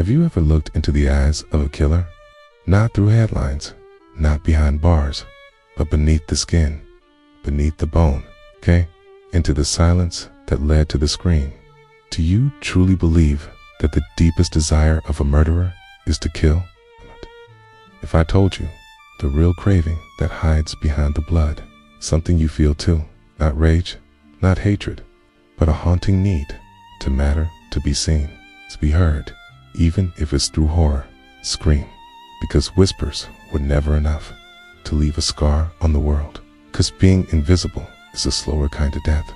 Have you ever looked into the eyes of a killer? Not through headlines, not behind bars, but beneath the skin, beneath the bone, okay? Into the silence that led to the scream. Do you truly believe that the deepest desire of a murderer is to kill? If I told you the real craving that hides behind the blood, something you feel too, not rage, not hatred, but a haunting need to matter, to be seen, to be heard, even if it's through horror, scream, because whispers were never enough to leave a scar on the world, because being invisible is a slower kind of death.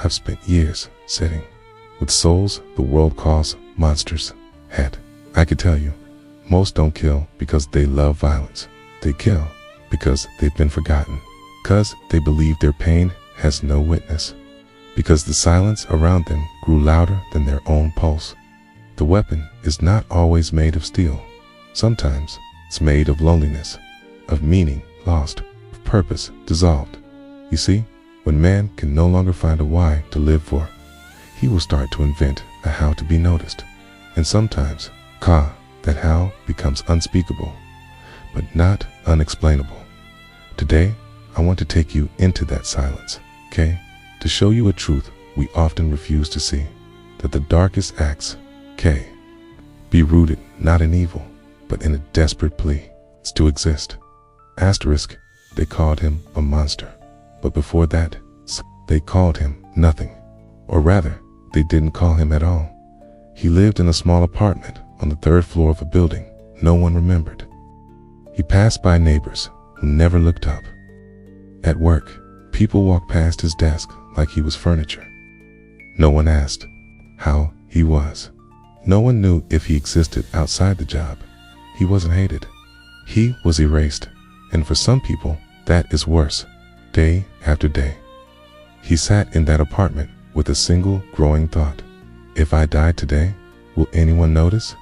I've spent years sitting with souls the world calls monsters. Head, I could tell you, most don't kill because they love violence. They kill because they've been forgotten, because they believe their pain has no witness, because the silence around them grew louder than their own pulse. The weapon is not always made of steel. Sometimes it's made of loneliness, of meaning lost, of purpose dissolved. You see, when man can no longer find a why to live for, he will start to invent a how to be noticed. And sometimes, that how becomes unspeakable, but not unexplainable. Today, I want to take you into that silence, okay? To show you a truth we often refuse to see, that the darkest acts, be rooted not in evil, but in a desperate plea to exist. Asterisk, they called him a monster, but before that, they called him nothing. Or rather, they didn't call him at all. He lived in a small apartment on the 3rd floor of a building no one remembered. He passed by neighbors who never looked up. At work, people walked past his desk like he was furniture. No one asked how he was. No one knew if he existed outside the job. He wasn't hated. He was erased. And for some people, that is worse, day after day. He sat in that apartment with a single growing thought. If I died today, will anyone notice?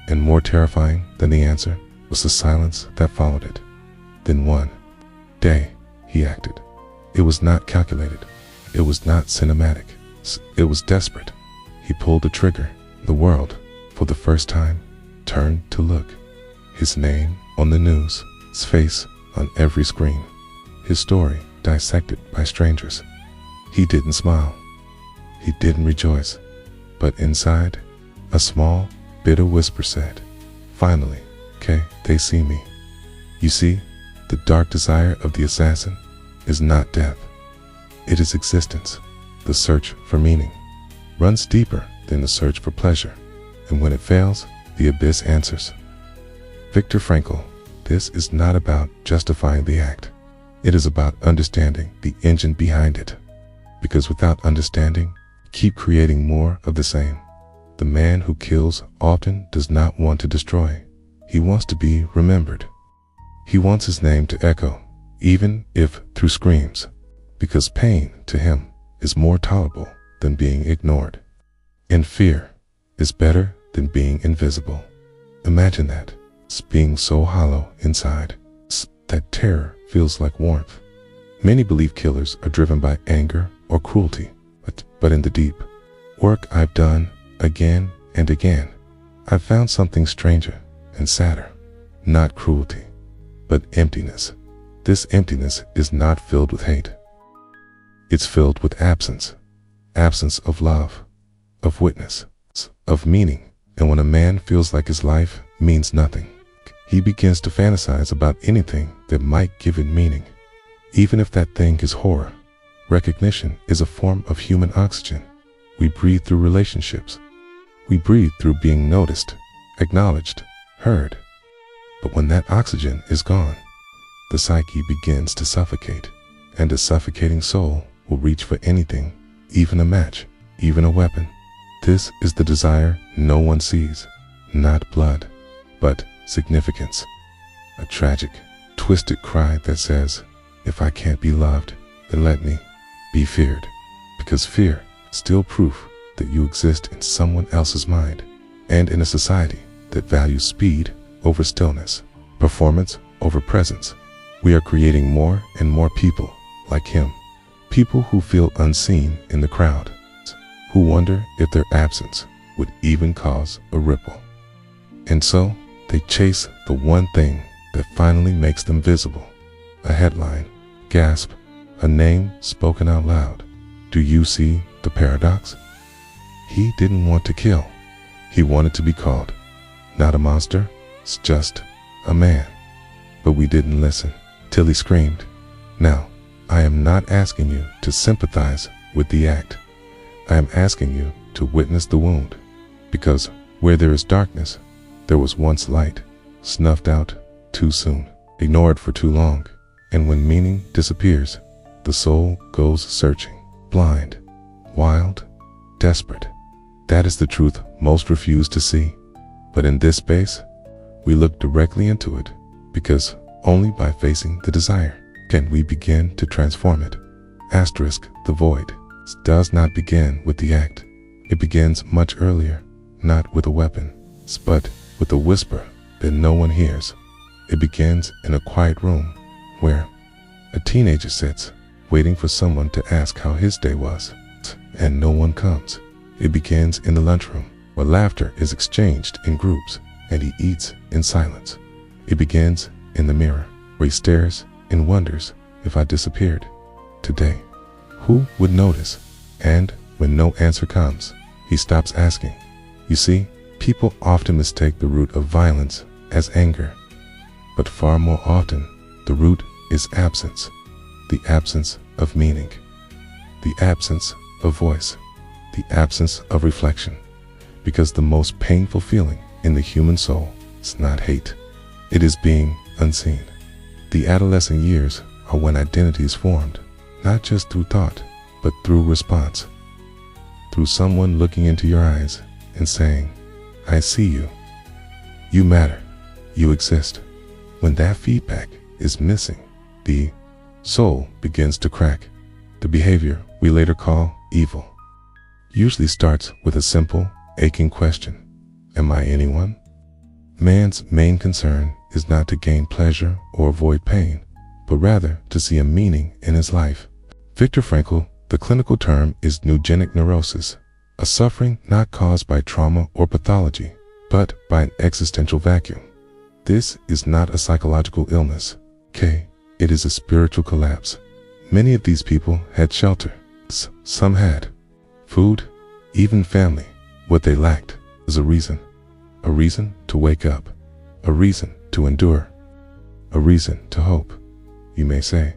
And more terrifying than the answer was the silence that followed it. Then one day, he acted. It was not calculated. It was not cinematic. It was desperate. He pulled the trigger. The world, for the first time, turned to look. His name on the news, his face on every screen, his story dissected by strangers. He didn't smile. He didn't rejoice. But inside, a small, bitter whisper said, finally, they see me. You see, the dark desire of the assassin is not death. It is existence. The search for meaning runs deeper than the search for pleasure. And when it fails, the abyss answers. Viktor Frankl, this is not about justifying the act. It is about understanding the engine behind it. Because without understanding, keep creating more of the same. The man who kills often does not want to destroy. He wants to be remembered. He wants his name to echo, even if through screams, because pain to him is more tolerable than being ignored. And fear is better than being invisible. Imagine that, being so hollow inside, that terror feels like warmth. Many believe killers are driven by anger or cruelty, but in the deep work I've done again and again, I've found something stranger and sadder. Not cruelty, but emptiness. This emptiness is not filled with hate. It's filled with absence. Absence of love, of witness, of meaning. And when a man feels like his life means nothing, he begins to fantasize about anything that might give it meaning. Even if that thing is horror, recognition is a form of human oxygen. We breathe through relationships. We breathe through being noticed, acknowledged, heard. But when that oxygen is gone, the psyche begins to suffocate, and a suffocating soul will reach for anything, even a match, even a weapon. This is the desire no one sees, not blood, but significance. A tragic, twisted cry that says, if I can't be loved, then let me be feared. Because fear is still proof that you exist in someone else's mind, and in a society that values speed over stillness, performance over presence. We are creating more and more people like him. People who feel unseen in the crowd, who wonder if their absence would even cause a ripple. And so, they chase the one thing that finally makes them visible. A headline, gasp, a name spoken out loud. Do you see the paradox? He didn't want to kill. He wanted to be called. Not a monster, it's just a man. But we didn't listen, till he screamed. Now, I am not asking you to sympathize with the act. I am asking you to witness the wound. Because where there is darkness, there was once light, snuffed out too soon, ignored for too long. And when meaning disappears, the soul goes searching, blind, wild, desperate. That is the truth most refuse to see. But in this space, we look directly into it, because only by facing the desire can we begin to transform it. Asterisk, the void does not begin with the act. It begins much earlier, not with a weapon, but with a whisper that no one hears. It begins in a quiet room where a teenager sits, waiting for someone to ask how his day was, and no one comes. It begins in the lunchroom, where laughter is exchanged in groups, and he eats in silence. It begins in the mirror, where he stares and wonders, if I disappeared today, who would notice? And when no answer comes, he stops asking. You see, people often mistake the root of violence as anger, but far more often, the root is absence, the absence of meaning, the absence of voice, the absence of reflection, because the most painful feeling in the human soul is not hate, it is being unseen. The adolescent years are when identity is formed, not just through thought, but through response, through someone looking into your eyes and saying, I see you, you matter, you exist. When that feedback is missing, the soul begins to crack. The behavior we later call evil usually starts with a simple, aching question. Am I anyone? Man's main concern is not to gain pleasure or avoid pain, but rather to see a meaning in his life. Viktor Frankl, the clinical term is neurogenic neurosis, a suffering not caused by trauma or pathology, but by an existential vacuum. This is not a psychological illness, it is a spiritual collapse. Many of these people had shelter. Some had food, even family. What they lacked was a reason to wake up, a reason to endure, a reason to hope. You may say,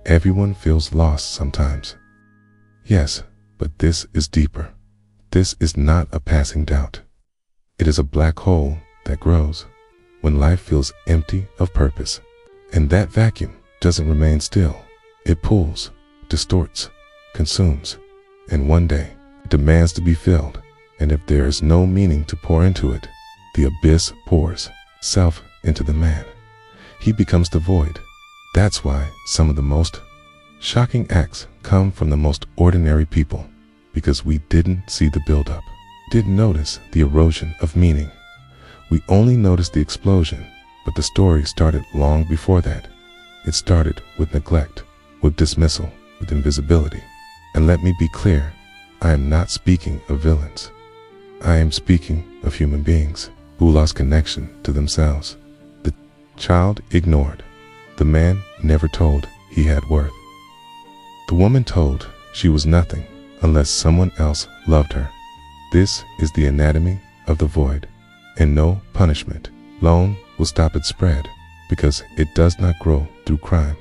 everyone feels lost sometimes. Yes, but this is deeper. This is not a passing doubt. It is a black hole that grows when life feels empty of purpose. And that vacuum doesn't remain still. It pulls, distorts, consumes, and one day it demands to be filled. And if there is no meaning to pour into it, the abyss pours self into the man. He becomes the void. That's why some of the most shocking acts come from the most ordinary people, because we didn't see the buildup, didn't notice the erosion of meaning. We only noticed the explosion, but the story started long before that. It started with neglect, with dismissal, with invisibility. And let me be clear, I am not speaking of villains. I am speaking of human beings who lost connection to themselves. The child ignored. The man never told he had worth. The woman told she was nothing unless someone else loved her. This is the anatomy of the void, and no punishment alone will stop its spread, because it does not grow through crime.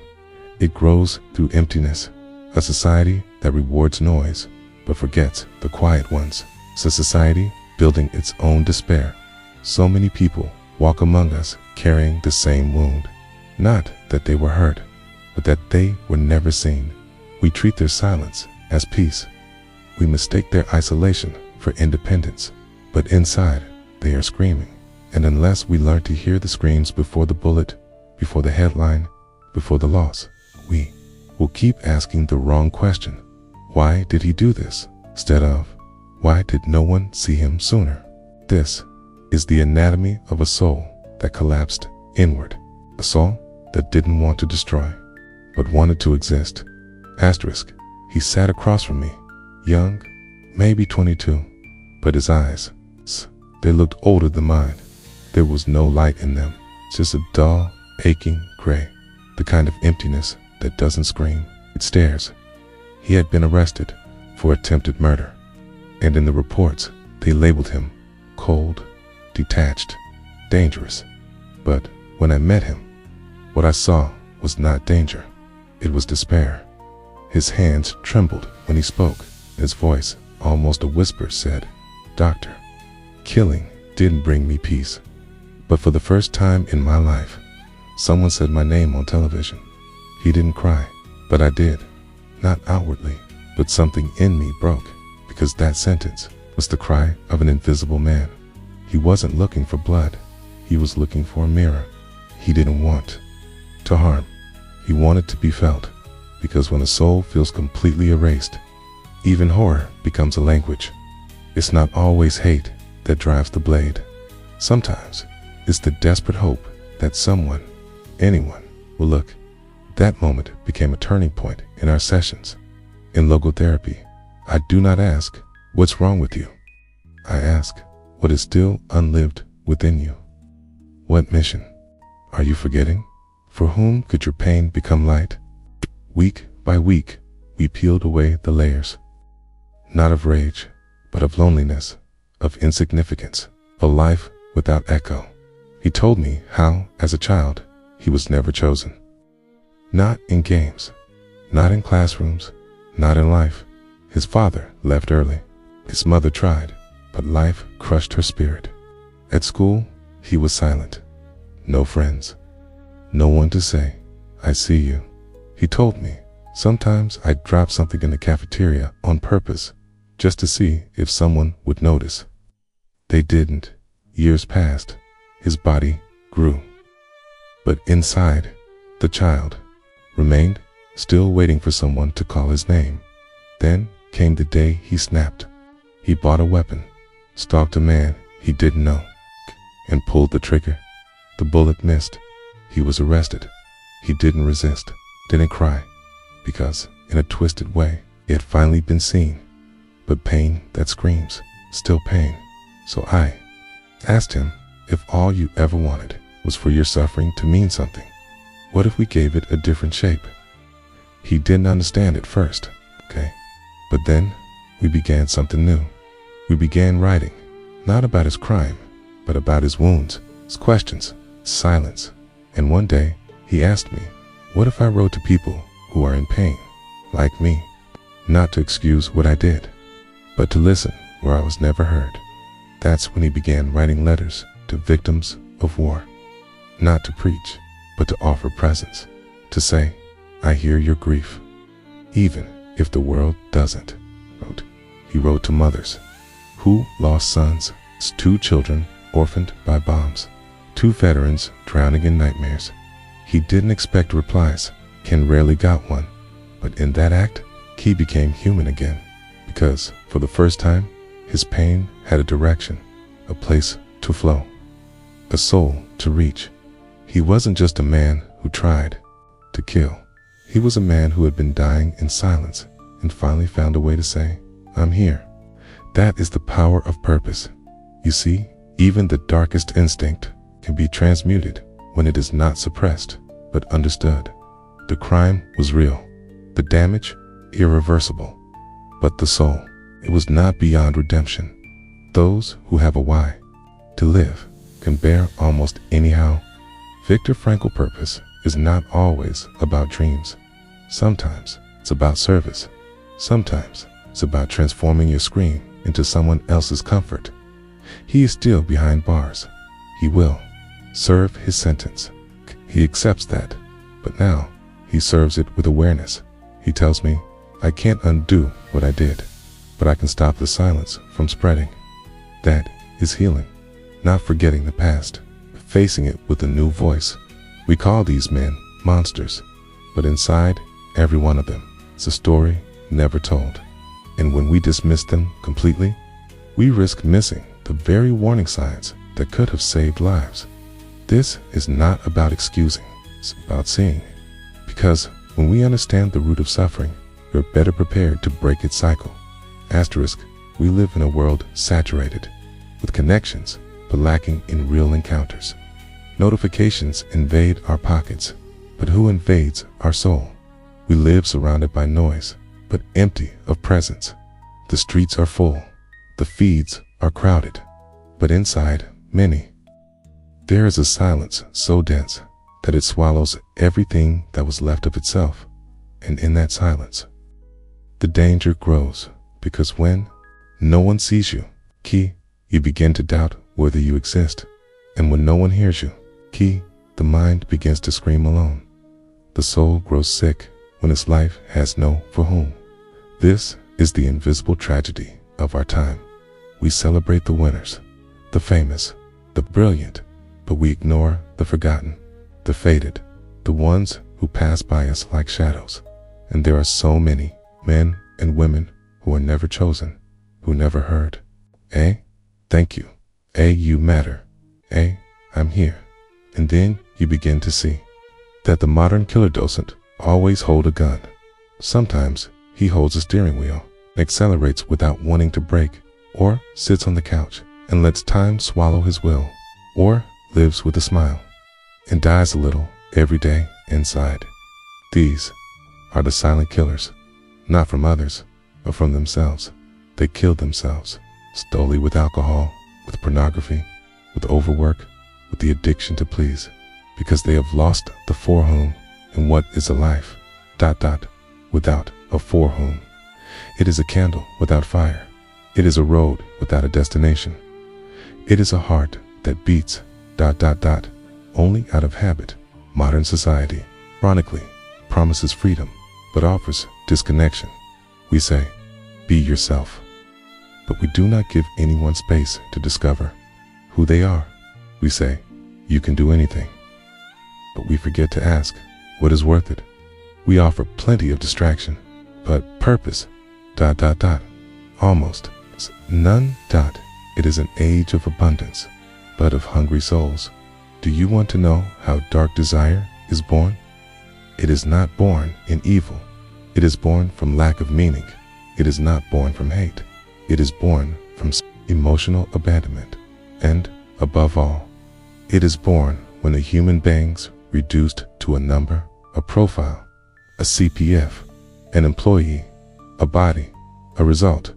It grows through emptiness, a society that rewards noise but forgets the quiet ones. It's a society building its own despair. So many people walk among us carrying the same wound. Not that they were hurt, but that they were never seen. We treat their silence as peace. We mistake their isolation for independence, but inside they are screaming. And unless we learn to hear the screams before the bullet, before the headline, before the loss, we will keep asking the wrong question. Why did he do this? Instead of, why did no one see him sooner? This is the anatomy of a soul that collapsed inward. A soul that didn't want to destroy, but wanted to exist. Asterisk, he sat across from me, young, maybe 22, but his eyes, they looked older than mine. There was no light in them, just a dull, aching gray, the kind of emptiness that doesn't scream, it stares. He had been arrested for attempted murder, and in the reports, they labeled him cold, detached, dangerous. But when I met him, what I saw was not danger, it was despair. His hands trembled when he spoke. His voice, almost a whisper, said, "Doctor, killing didn't bring me peace. But for the first time in my life, someone said my name on television." He didn't cry, but I did. Not outwardly, but something in me broke, because that sentence was the cry of an invisible man. He wasn't looking for blood. He was looking for a mirror. He didn't want to harm. He wanted to be felt, because when a soul feels completely erased, even horror becomes a language. It's not always hate that drives the blade. Sometimes it's the desperate hope that someone, anyone, will look. That moment became a turning point in our sessions. In logotherapy, I do not ask, "What's wrong with you?" I ask, "What is still unlived within you? What mission are you forgetting? For whom could your pain become light?" Week by week, we peeled away the layers, not of rage, but of loneliness, of insignificance, a life without echo. He told me how, as a child, he was never chosen. Not in games, not in classrooms, not in life. His father left early. His mother tried, but life crushed her spirit. At school, he was silent. No friends. No one to say, "I see you." He told me, sometimes I'd drop something in the cafeteria on purpose, just to see if someone would notice. They didn't. Years passed. His body grew. But inside, the child remained, still waiting for someone to call his name. Then came the day he snapped. He bought a weapon, stalked a man he didn't know, and pulled the trigger. The bullet missed. He was arrested. He didn't resist, didn't cry, because, in a twisted way, it had finally been seen. But pain that screams, still pain. So I asked him if all you ever wanted was for your suffering to mean something. What if we gave it a different shape? He didn't understand at first, okay? But then we began something new. We began writing, not about his crime, but about his wounds, his questions, his silence. And one day he asked me, what if I wrote to people who are in pain, like me? Not to excuse what I did, but to listen where I was never heard. That's when he began writing letters to victims of war. Not to preach, but to offer presence, to say, I hear your grief, even if the world doesn't. He wrote to mothers who lost sons, 2 children orphaned by bombs, 2 veterans drowning in nightmares. He didn't expect replies. Ken rarely got one, but in that act, he became human again, because for the first time, his pain had a direction, a place to flow, a soul to reach. He wasn't just a man who tried to kill. He was a man who had been dying in silence and finally found a way to say, I'm here. That is the power of purpose. You see, even the darkest instinct can be transmuted when it is not suppressed, but understood. The crime was real, the damage irreversible, but the soul, it was not beyond redemption. Those who have a why to live can bear almost anyhow. Viktor Frankl purpose is not always about dreams. Sometimes it's about service. Sometimes it's about transforming your scream into someone else's comfort. He is still behind bars. He will serve his sentence. He accepts that, but now he serves it with awareness. He tells me, I can't undo what I did, but I can stop the silence from spreading. That is healing, not forgetting the past, but facing it with a new voice. We call these men monsters, but inside every one of them is a story never told. And when we dismiss them completely, we risk missing the very warning signs that could have saved lives. This is not about excusing, it's about seeing. Because when we understand the root of suffering, we're better prepared to break its cycle. Asterisk, we live in a world saturated with connections, but lacking in real encounters. Notifications invade our pockets, but who invades our soul? We live surrounded by noise, but empty of presence. The streets are full, the feeds are crowded, but inside, many. There is a silence so dense that it swallows everything that was left of itself, and in that silence, the danger grows, because when no one sees you, you begin to doubt whether you exist, and when no one hears you, the mind begins to scream alone. The soul grows sick when its life has no for whom. This is the invisible tragedy of our time. We celebrate the winners, the famous, the brilliant, but we ignore the forgotten, the faded, the ones who pass by us like shadows. And there are so many men and women who are never chosen, who never heard. Thank you. You matter. I'm here. And then you begin to see that the modern killer doesn't always hold a gun. Sometimes he holds a steering wheel, accelerates without wanting to brake, or sits on the couch and lets time swallow his will, or lives with a smile and dies a little every day inside. These are the silent killers, not from others, but from themselves. They kill themselves, slowly, with alcohol, with pornography, with overwork, with the addiction to please, because they have lost the for whom. And what is a life, without a for whom? It is a candle without fire. It is a road without a destination. It is a heart that beats, only out of habit. Modern society, ironically, promises freedom, but offers disconnection. We say, be yourself. But we do not give anyone space to discover who they are. We say, you can do anything. But we forget to ask, what is worth it? We offer plenty of distraction, but purpose, almost none. It is an age of abundance, but of hungry souls. Do you want to know how dark desire is born? It is not born in evil. It is born from lack of meaning. It is not born from hate. It is born from emotional abandonment. And, above all, it is born when the human being's reduced to a number, a profile, a CPF, an employee, a body, a result.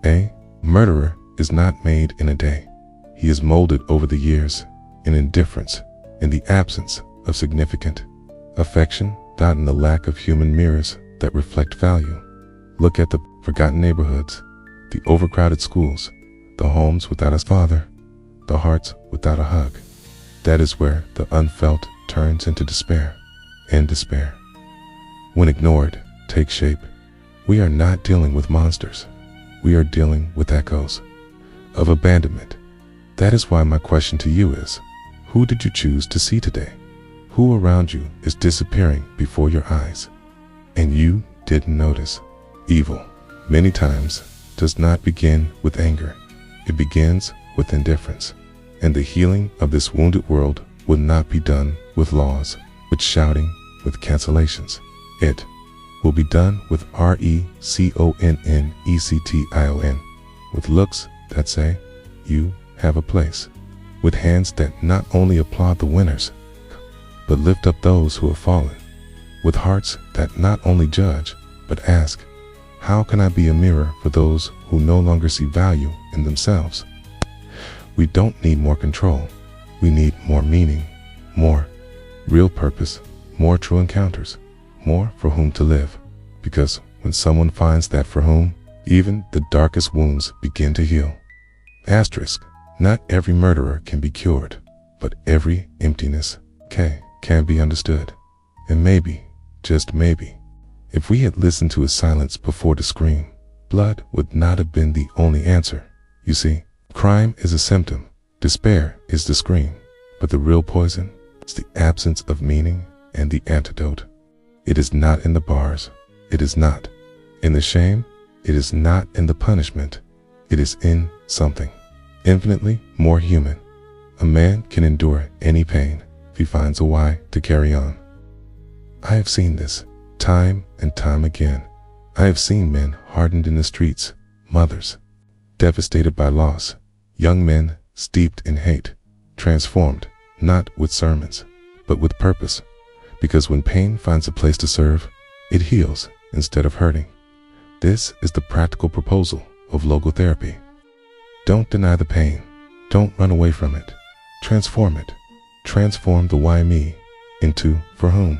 A murderer is not made in a day. He is molded over the years in indifference, in the absence of significant affection, in the lack of human mirrors that reflect value. Look at the forgotten neighborhoods, the overcrowded schools, the homes without a father, the hearts without a hug. That is where the unfelt turns into despair, and despair, when ignored, takes shape. We are not dealing with monsters. We are dealing with echoes of abandonment. That is why my question to you is, who did you choose to see today? Who around you is disappearing before your eyes, and you didn't notice? Evil, many times, does not begin with anger. It begins with indifference. And the healing of this wounded world will not be done with laws, with shouting, with cancellations. It will be done with RECONNECTION, with looks that say, you have a place, with hands that not only applaud the winners, but lift up those who have fallen, with hearts that not only judge, but ask, how can I be a mirror for those who no longer see value in themselves? We don't need more control. We need more meaning, more real purpose, more true encounters, more for whom to live. Because when someone finds that for whom, even the darkest wounds begin to heal. Asterisk, not every murderer can be cured, but every emptiness can be understood. And maybe, just maybe, if we had listened to his silence before the scream, blood would not have been the only answer. You see, crime is a symptom, despair is the scream, but the real poison is the absence of meaning and the antidote. It is not in the bars, it is not in the shame, it is not in the punishment, it is in something infinitely more human. A man can endure any pain if he finds a why to carry on. I have seen this time and time again. I have seen men hardened in the streets, mothers devastated by loss, young men steeped in hate, transformed, not with sermons, but with purpose. Because when pain finds a place to serve, it heals instead of hurting. This is the practical proposal of logotherapy. Don't deny the pain. Don't run away from it. Transform it. Transform the why me into for whom.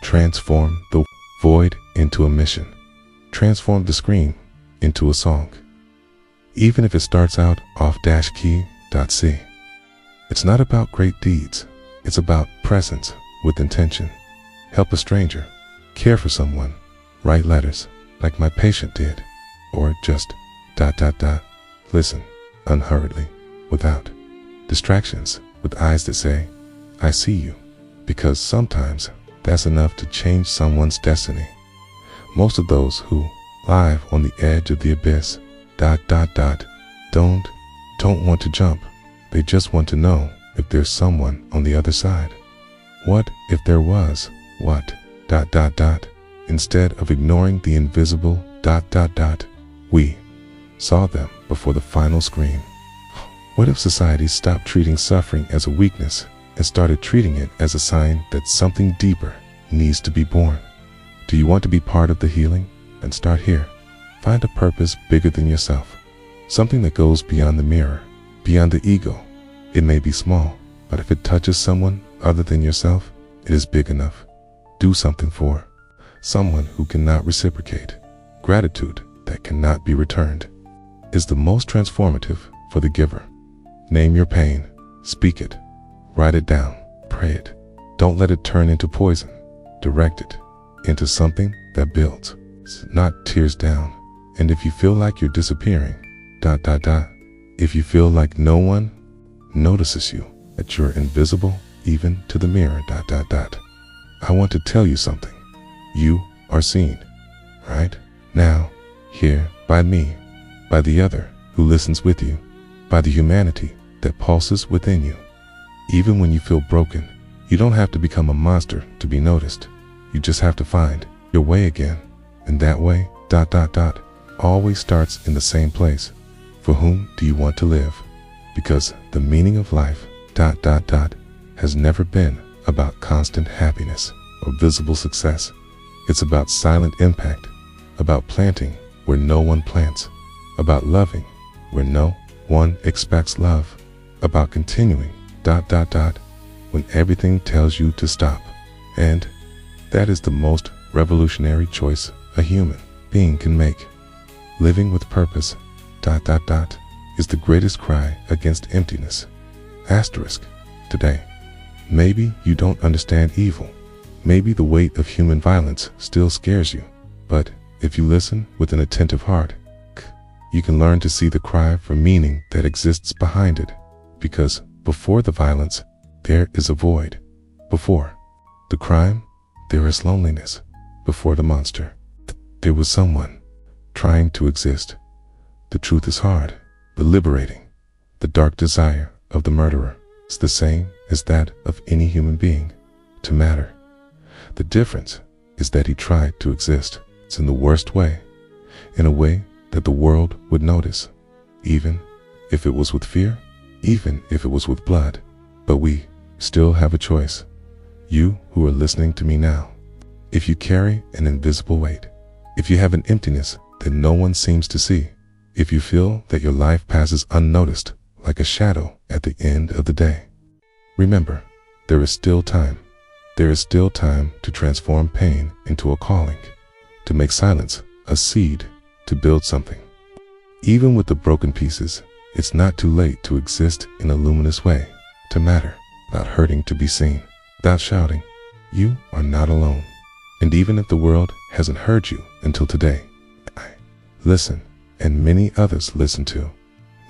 Transform the void into a mission. Transform the scream into a song. Even if it starts out off -key.c. It's not about great deeds. It's about presence with intention. Help a stranger. Care for someone. Write letters like my patient did. Or just ... Listen unhurriedly, without distractions, with eyes that say, I see you. Because sometimes that's enough to change someone's destiny. Most of those who live on the edge of the abyss ... don't want to jump. They just want to know if there's someone on the other side. What if there was? What ... Instead of ignoring the invisible ... we saw them before the final scream. What if society stopped treating suffering as a weakness and started treating it as a sign that something deeper needs to be born? Do you want to be part of the healing? Then start here. Find a purpose bigger than yourself. Something that goes beyond the mirror, beyond the ego. It may be small, but if it touches someone other than yourself, it is big enough. Do something for someone who cannot reciprocate. Gratitude that cannot be returned is the most transformative for the giver. Name your pain, speak it, write it down, pray it. Don't let it turn into poison. Direct it into something that builds, not tears down. And if you feel like you're disappearing, ... if you feel like no one notices you, that you're invisible even to the mirror ... I want to tell you something. You are seen, right now, here, by me, by the other who listens with you, by the humanity that pulses within you. Even when you feel broken, you don't have to become a monster to be noticed. You just have to find your way again. And that way ... always starts in the same place. For whom do you want to live? Because the meaning of life ... has never been about constant happiness or visible success. It's about silent impact, about planting where no one plants, about loving where no one expects love, about continuing ... when everything tells you to stop. And that is the most revolutionary choice a human being can make. Living with purpose ... is the greatest cry against emptiness. Asterisk. Today, maybe you don't understand evil. Maybe the weight of human violence still scares you. But if you listen with an attentive heart, you can learn to see the cry for meaning that exists behind it. Because before the violence, there is a void. Before the crime, there is loneliness. Before the monster, there was someone trying to exist. The truth is hard, but liberating. The dark desire of the murderer is the same as that of any human being, to matter. The difference is that he tried to exist. It's in the worst way, in a way that the world would notice, even if it was with fear, even if it was with blood. But we still have a choice. You who are listening to me now, if you carry an invisible weight, if you have an emptiness that no one seems to see, if you feel that your life passes unnoticed like a shadow at the end of the day, remember, there is still time. There is still time to transform pain into a calling, to make silence a seed, to build something. Even with the broken pieces, it's not too late to exist in a luminous way, to matter, without hurting to be seen, without shouting. You are not alone. And even if the world hasn't heard you until today, I listen, and many others listen too.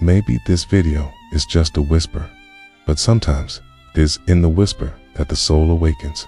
Maybe this video is just a whisper, but sometimes it is in the whisper that the soul awakens.